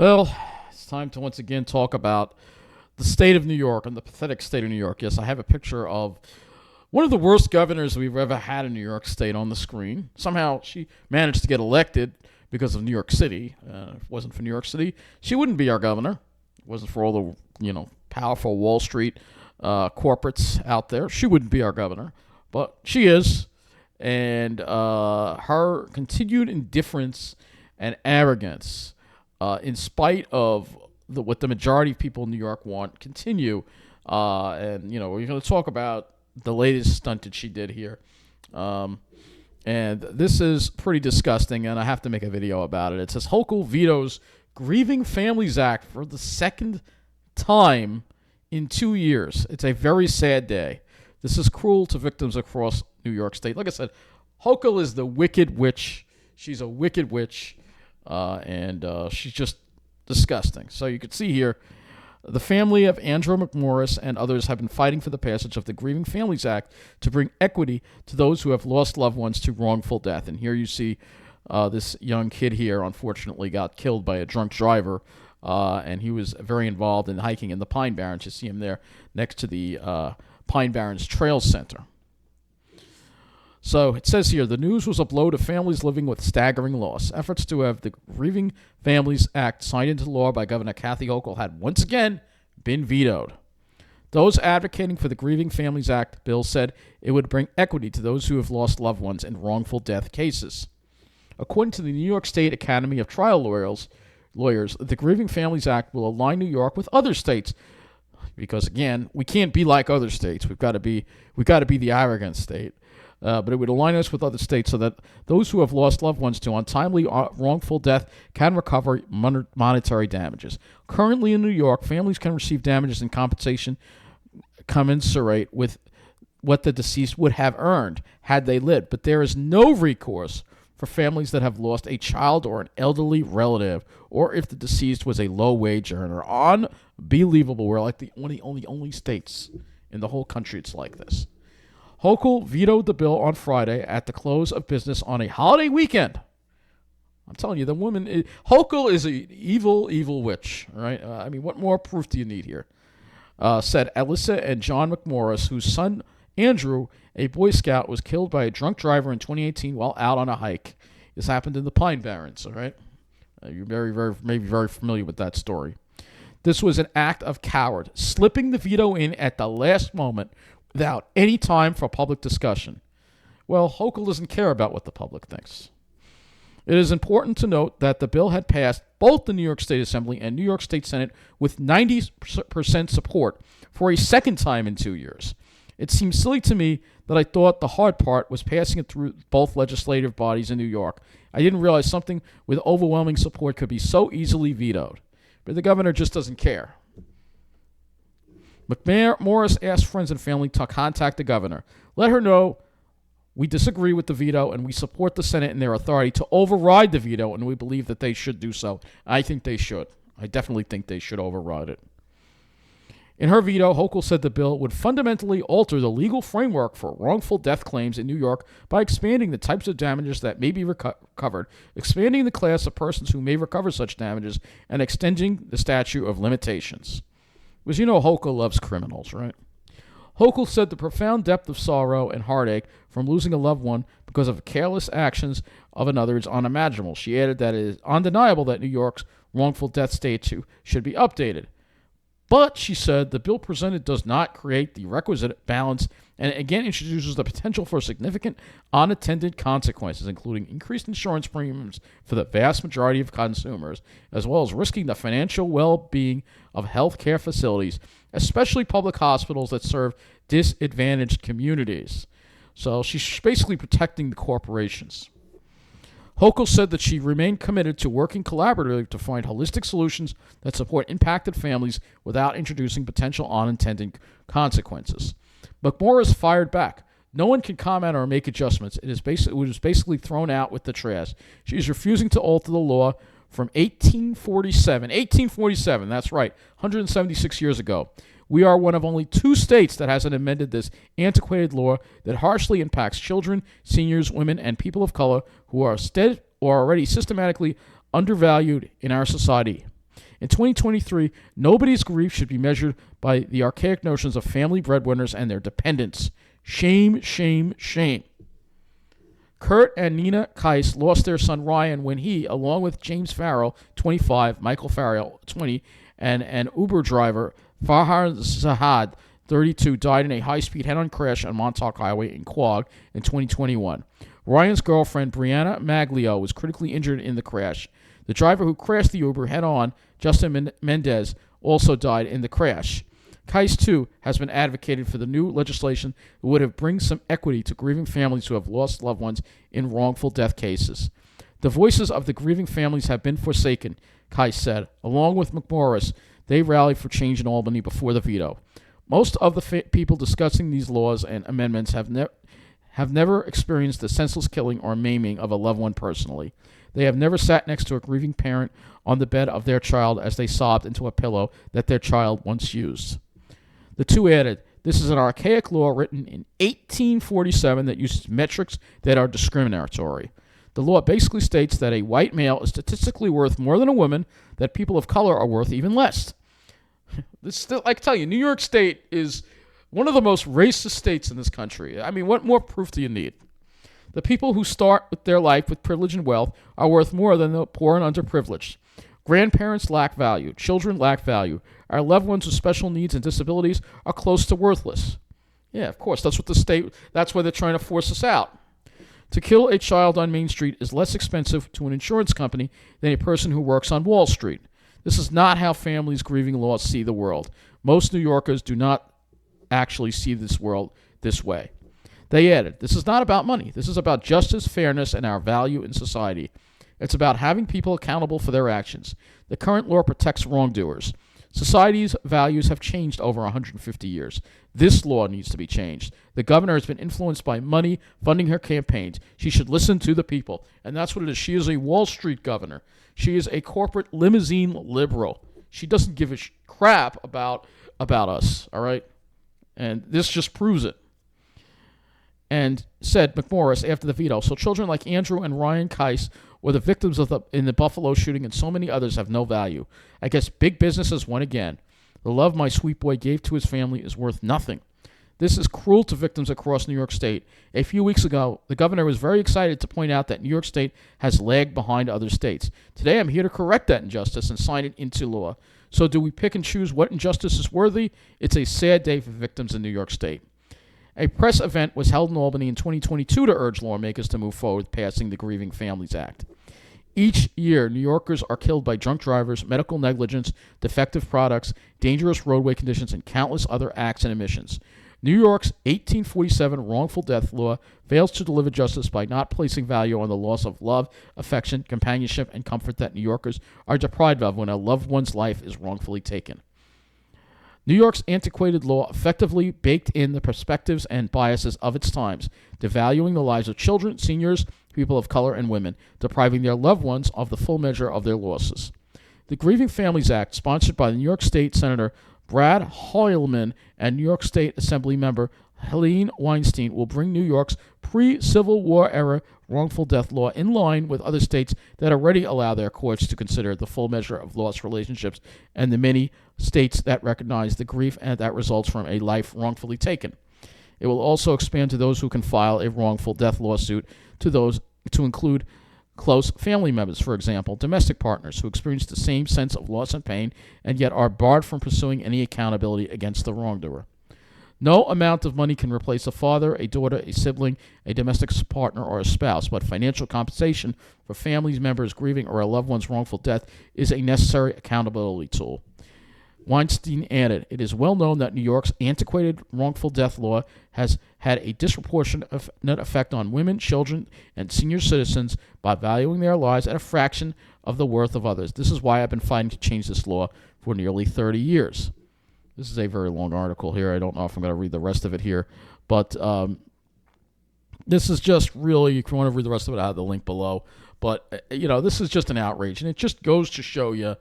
Well, it's time to once again talk about the state of New York and the pathetic state of New York. Yes, I have a picture of one of the worst governors we've ever had in New York State on the screen. Somehow she managed to get elected because of New York City. If it wasn't for New York City, she wouldn't be our governor. If it wasn't for all the powerful Wall Street corporates out there, she wouldn't be our governor. But she is, and her continued indifference and arrogance, in spite of what the majority of people in New York want, continue. And we're going to talk about the latest stunt that she did here. And this is pretty disgusting, and I have to make a video about it. It says Hochul vetoes Grieving Families Act for the second time in 2 years. It's a very sad day. This is cruel to victims across New York State. Like I said, Hochul is the wicked witch. She's a wicked witch, and she's just disgusting. So you can see here, the family of Andrew McMorris and others have been fighting for the passage of the Grieving Families Act to bring equity to those who have lost loved ones to wrongful death. And here you see this young kid here, unfortunately, got killed by a drunk driver, and he was very involved in hiking in the Pine Barrens. You see him there next to the Pine Barrens Trail Center. So it says here, the news was a blow to families living with staggering loss. Efforts to have the Grieving Families Act signed into law by Governor Kathy Hochul had once again been vetoed. Those advocating for the Grieving Families Act bill said it would bring equity to those who have lost loved ones in wrongful death cases. According to the New York State Academy of Trial Lawyers, the Grieving Families Act will align New York with other states because, again, we can't be like other states. We've got to be the arrogant state. But it would align us with other states so that those who have lost loved ones to untimely wrongful death can recover monetary damages. Currently in New York, families can receive damages and compensation commensurate with what the deceased would have earned had they lived. But there is no recourse for families that have lost a child or an elderly relative, or if the deceased was a low-wage earner. Unbelievable. We're like the only states in the whole country it's like this. Hochul vetoed the bill on Friday at the close of business on a holiday weekend. I'm telling you, the woman, Hochul is an evil, evil witch, right? What more proof do you need here? Said Alyssa and John McMorris, whose son, Andrew, a Boy Scout, was killed by a drunk driver in 2018 while out on a hike. This happened in the Pine Barrens, all right? You're maybe very familiar with that story. This was an act of coward, slipping the veto in at the last moment without any time for public discussion. Well, Hochul doesn't care about what the public thinks. It is important to note that the bill had passed both the New York State Assembly and New York State Senate with 90% support for a second time in 2 years. It seems silly to me that I thought the hard part was passing it through both legislative bodies in New York. I didn't realize something with overwhelming support could be so easily vetoed. But the governor just doesn't care. McMorris asked friends and family to contact the governor. Let her know we disagree with the veto and we support the Senate and their authority to override the veto, and we believe that they should do so. I think they should. I definitely think they should override it. In her veto, Hochul said the bill would fundamentally alter the legal framework for wrongful death claims in New York by expanding the types of damages that may be recovered, expanding the class of persons who may recover such damages, and extending the statute of limitations. Because Hochul loves criminals, right? Hochul said the profound depth of sorrow and heartache from losing a loved one because of careless actions of another is unimaginable. She added that it is undeniable that New York's wrongful death statute should be updated. But, she said, the bill presented does not create the requisite balance and again introduces the potential for significant unattended consequences, including increased insurance premiums for the vast majority of consumers, as well as risking the financial well-being of healthcare facilities, especially public hospitals that serve disadvantaged communities. So she's basically protecting the corporations. Hochul said that she remained committed to working collaboratively to find holistic solutions that support impacted families without introducing potential unintended consequences. McMorris fired back. No one can comment or make adjustments. It was basically thrown out with the trash. She is refusing to alter the law from 1847. 1847, that's right, 176 years ago. We are one of only 2 states that hasn't amended this antiquated law that harshly impacts children, seniors, women, and people of color who are already systematically undervalued in our society. In 2023, nobody's grief should be measured by the archaic notions of family breadwinners and their dependents. Shame, shame, shame. Kurt and Nina Keiss lost their son Ryan when he, along with James Farrell, 25, Michael Farrell, 20, and an Uber driver, Farhad Zahad, 32, died in a high-speed head-on crash on Montaukett Highway in Quogue in 2021. Ryan's girlfriend, Brianna Maglio, was critically injured in the crash. The driver who crashed the Uber head-on, Justin Mendez, also died in the crash. Keiss, too, has been advocating for the new legislation that would have bring some equity to grieving families who have lost loved ones in wrongful death cases. The voices of the grieving families have been forsaken, Keiss said. Along with McMorris, they rallied for change in Albany before the veto. Most of the people discussing these laws and amendments have never experienced the senseless killing or maiming of a loved one personally. They have never sat next to a grieving parent on the bed of their child as they sobbed into a pillow that their child once used. The two added, this is an archaic law written in 1847 that uses metrics that are discriminatory. The law basically states that a white male is statistically worth more than a woman, that people of color are worth even less. This still, I can tell you, New York State is one of the most racist states in this country. I mean, what more proof do you need? The people who start with their life with privilege and wealth are worth more than the poor and underprivileged. Grandparents lack value. Children lack value. Our loved ones with special needs and disabilities are close to worthless. Yeah, of course, that's why they're trying to force us out. To kill a child on Main Street is less expensive to an insurance company than a person who works on Wall Street. This is not how families grieving loss see the world. Most New Yorkers do not actually see this world this way. They added, this is not about money. This is about justice, fairness, and our value in society. It's about having people accountable for their actions. The current law protects wrongdoers. Society's values have changed over 150 years. This law needs to be changed. The governor has been influenced by money funding her campaigns. She should listen to the people. And that's what it is. She is a Wall Street governor. She is a corporate limousine liberal. She doesn't give a crap about us, all right? And this just proves it. And said McMorris after the veto, so children like Andrew and Ryan Keiss or the victims in the Buffalo shooting and so many others have no value. I guess big business has won again. The love my sweet boy gave to his family is worth nothing. This is cruel to victims across New York State. A few weeks ago, the governor was very excited to point out that New York State has lagged behind other states. Today, I'm here to correct that injustice and sign it into law. So do we pick and choose what injustice is worthy? It's a sad day for victims in New York State. A press event was held in Albany in 2022 to urge lawmakers to move forward with passing the Grieving Families Act. Each year, New Yorkers are killed by drunk drivers, medical negligence, defective products, dangerous roadway conditions, and countless other acts and omissions. New York's 1847 wrongful death law fails to deliver justice by not placing value on the loss of love, affection, companionship, and comfort that New Yorkers are deprived of when a loved one's life is wrongfully taken. New York's antiquated law effectively baked in the perspectives and biases of its times, devaluing the lives of children, seniors, people of color, and women, depriving their loved ones of the full measure of their losses. The Grieving Families Act, sponsored by the New York State Senator Brad Hoylman and New York State Assembly member Helene Weinstein, will bring New York's pre-Civil War era wrongful death law in line with other states that already allow their courts to consider the full measure of lost relationships and the many states that recognize the grief and that results from a life wrongfully taken. It will also expand to those who can file a wrongful death lawsuit to include close family members, for example, domestic partners who experience the same sense of loss and pain and yet are barred from pursuing any accountability against the wrongdoer. No amount of money can replace a father, a daughter, a sibling, a domestic partner, or a spouse, but financial compensation for family members grieving or a loved one's wrongful death is a necessary accountability tool. Weinstein added, it is well known that New York's antiquated wrongful death law has had a disproportionate effect on women, children, and senior citizens by valuing their lives at a fraction of the worth of others. This is why I've been fighting to change this law for nearly 30 years. This is a very long article here. I don't know if I'm going to read the rest of it here, but this is just really, if you want to read the rest of it, I have the link below. But, this is just an outrage, and it just goes to show you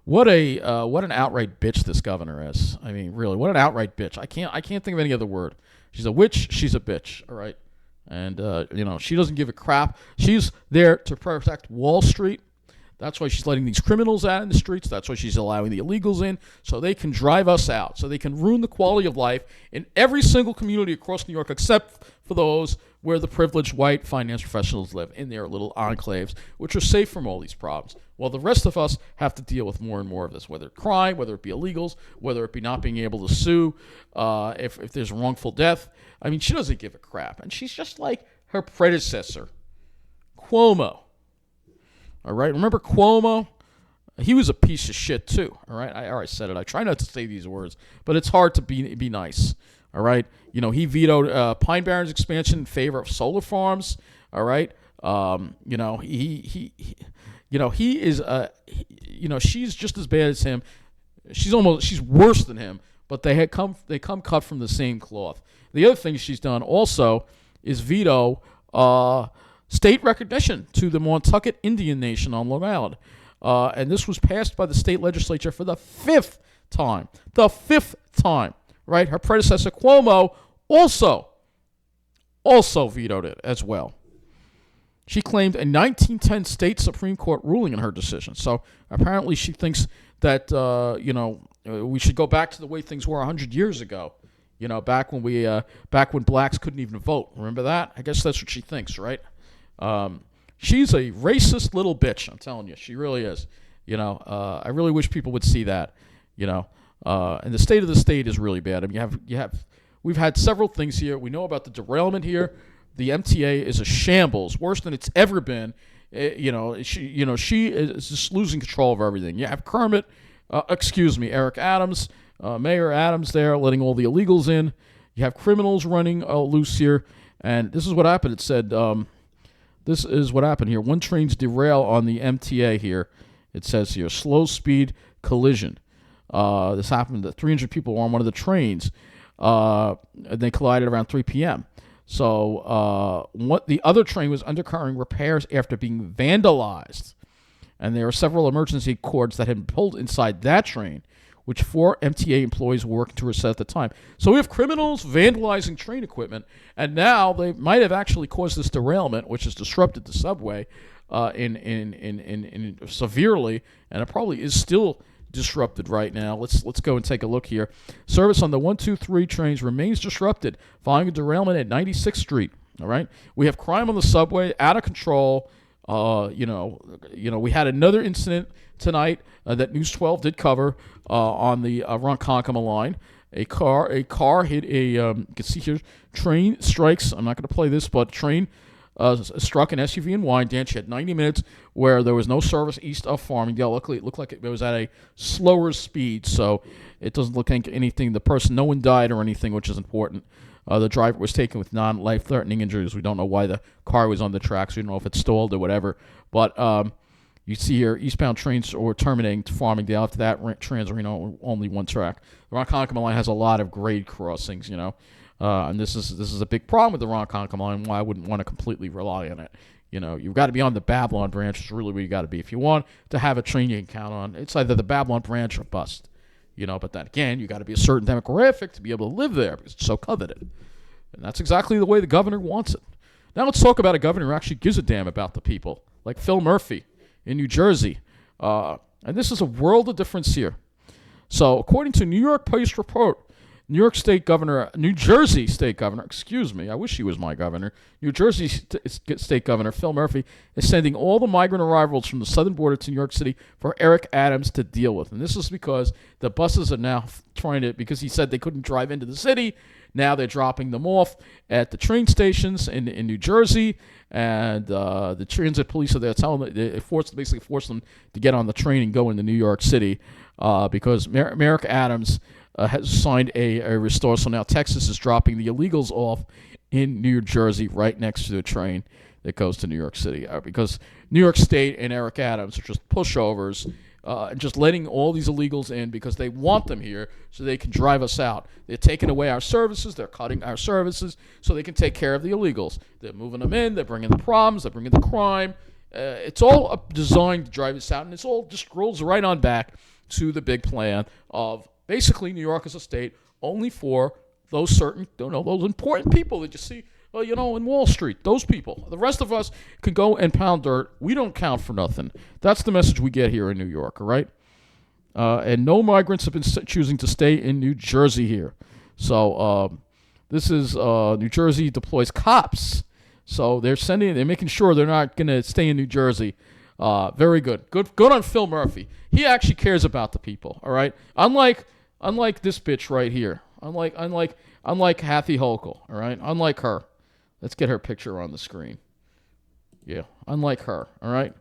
what an outright bitch this governor is. I mean, really, what an outright bitch. I can't think of any other word. She's a witch. She's a bitch. All right, and she doesn't give a crap. She's there to protect Wall Street. That's why she's letting these criminals out in the streets. That's why she's allowing the illegals in, so they can drive us out, so they can ruin the quality of life in every single community across New York, except for those where the privileged white finance professionals live, in their little enclaves, which are safe from all these problems. While the rest of us have to deal with more and more of this, whether crime, whether it be illegals, whether it be not being able to sue, if there's a wrongful death. I mean, she doesn't give a crap. And she's just like her predecessor, Cuomo. All right, remember Cuomo? He was a piece of shit too. All right, I already said it. I try not to say these words, but it's hard to be nice. All right, he vetoed Pine Barrens expansion in favor of solar farms. All right, he is she's just as bad as him. She's worse than him. But they come cut from the same cloth. The other thing she's done also is veto state recognition to the Montaukett Indian Nation on Long Island. And this was passed by the state legislature for the fifth time. The fifth time, right? Her predecessor, Cuomo, also vetoed it as well. She claimed a 1910 state Supreme Court ruling in her decision. So apparently she thinks that, we should go back to the way things were 100 years ago. Back when blacks couldn't even vote. Remember that? I guess that's what she thinks, right? She's a racist little bitch. I'm telling you, she really is. I really wish people would see that. And the state of the state is really bad. I mean, we've had several things here. We know about the derailment here. The MTA is a shambles, worse than it's ever been. She is just losing control of everything. You have Eric Adams, Mayor Adams there, letting all the illegals in. You have criminals running loose here. And this is what happened. It said, this is what happened here. One train's derail on the MTA here. It says here, slow speed collision. This happened that 300 people were on one of the trains. And they collided around 3 p.m. So the other train was undergoing repairs after being vandalized. And there were several emergency cords that had been pulled inside that train, which 4 MTA employees were working to reset at the time. So we have criminals vandalizing train equipment, and now they might have actually caused this derailment, which has disrupted the subway in severely, and it probably is still disrupted right now. Let's go and take a look here. Service on the 123 trains remains disrupted following a derailment at 96th Street. All right, we have crime on the subway, out of control. We had another incident tonight that News 12 did cover on the Ronkonkoma line. A car hit you can see here, train strikes. I'm not going to play this, but train struck an SUV in Wyandanch at 90 minutes where there was no service east of Farmingdale. Luckily, it looked like it was at a slower speed, so it doesn't look like anything. No one died or anything, which is important. The driver was taken with non-life-threatening injuries. We don't know why the car was on the tracks. We don't know if it stalled or whatever. But you see here, eastbound trains were terminating to Farmingdale. After that, Trans-Reno only one track. The Ronkonkoma line has a lot of grade crossings, and this is a big problem with the Ronkonkoma line. Why I wouldn't want to completely rely on it. You've got to be on the Babylon branch. Is really where you got to be if you want to have a train you can count on. It's either the Babylon branch or bust. But then again, you got to be a certain demographic to be able to live there because it's so coveted. And that's exactly the way the governor wants it. Now let's talk about a governor who actually gives a damn about the people, like Phil Murphy in New Jersey. And this is a world of difference here. So according to New York Post report, New Jersey State Governor, I wish he was my governor. New Jersey State Governor Phil Murphy is sending all the migrant arrivals from the southern border to New York City for Eric Adams to deal with. And this is because the buses are now because he said they couldn't drive into the city. Now they're dropping them off at the train stations in New Jersey. And the transit police are there telling them, they basically force them to get on the train and go into New York City because Eric Adams has signed a restore. So now Texas is dropping the illegals off in New Jersey right next to the train that goes to New York City because New York State and Eric Adams are just pushovers and just letting all these illegals in because they want them here so they can drive us out. They're taking away our services. They're cutting our services so they can take care of the illegals. They're moving them in. They're bringing the problems. They're bringing the crime. It's all designed to drive us out, and it's all just rolls right on back to the big plan of basically New York as a state only for those important people that you see Well, in Wall Street, those people. The rest of us can go and pound dirt. We don't count for nothing. That's the message we get here in New York, all right? And no migrants have been choosing to stay in New Jersey here. So this is New Jersey deploys cops. So they're making sure they're not going to stay in New Jersey. Very good. Good on Phil Murphy. He actually cares about the people, all right? Unlike this bitch right here. Unlike Kathy Hochul, all right? Unlike her. Let's get her picture on the screen. Yeah, unlike her, all right?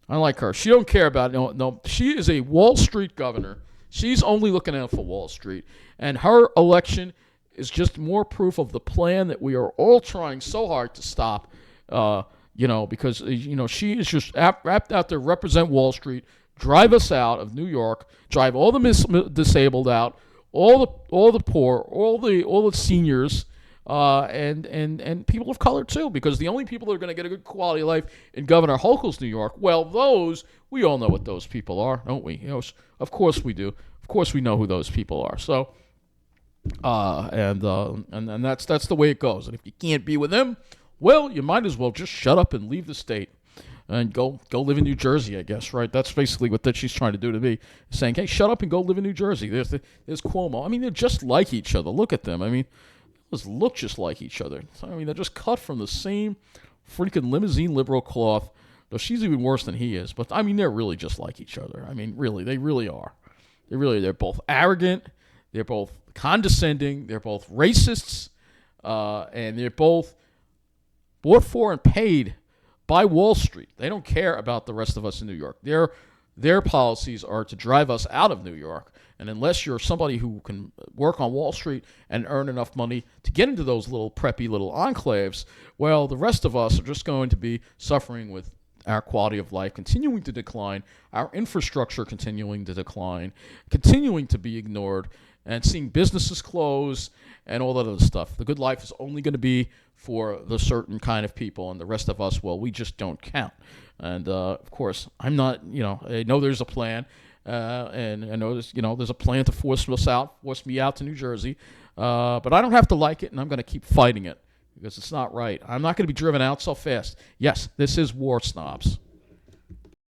Unlike her. She don't care about it. No, she is a Wall Street governor. She's only looking out for Wall Street. And her election is just more proof of the plan that we are all trying so hard to stop, because, she is just wrapped out to represent Wall Street, drive us out of New York, drive all the disabled out, all the poor, all the seniors, and people of color too, because the only people that are going to get a good quality of life in Governor Hochul's New York, well, we all know what those people are, don't we? Of course we do. Of course we know who those people are. So, and that's the way it goes. And if you can't be with them, well, you might as well just shut up and leave the state and go live in New Jersey, I guess, right? That's basically what she's trying to do to me, saying, hey, shut up and go live in New Jersey. There's Cuomo. I mean, they're just like each other. Look at them. I mean, look just like each other. I mean, they're just cut from the same freaking limousine liberal cloth, though she's even worse than he is. But, I mean, they're really just like each other. I mean, really, they really are. They're both arrogant. They're both condescending. They're both racists. And they're both bought for and paid by Wall Street. They don't care about the rest of us in New York. Their policies are to drive us out of New York. And unless you're somebody who can work on Wall Street and earn enough money to get into those little preppy little enclaves, well, the rest of us are just going to be suffering with our quality of life continuing to decline, our infrastructure continuing to decline, continuing to be ignored, and seeing businesses close and all that other stuff. The good life is only going to be for the certain kind of people, and the rest of us, well, we just don't count. And, of course, I'm not, I know there's a plan, and I know there's a plan to force me out to New Jersey, but I don't have to like it, and I'm going to keep fighting it because it's not right. I'm not going to be driven out so fast. Yes, this is war, snobs.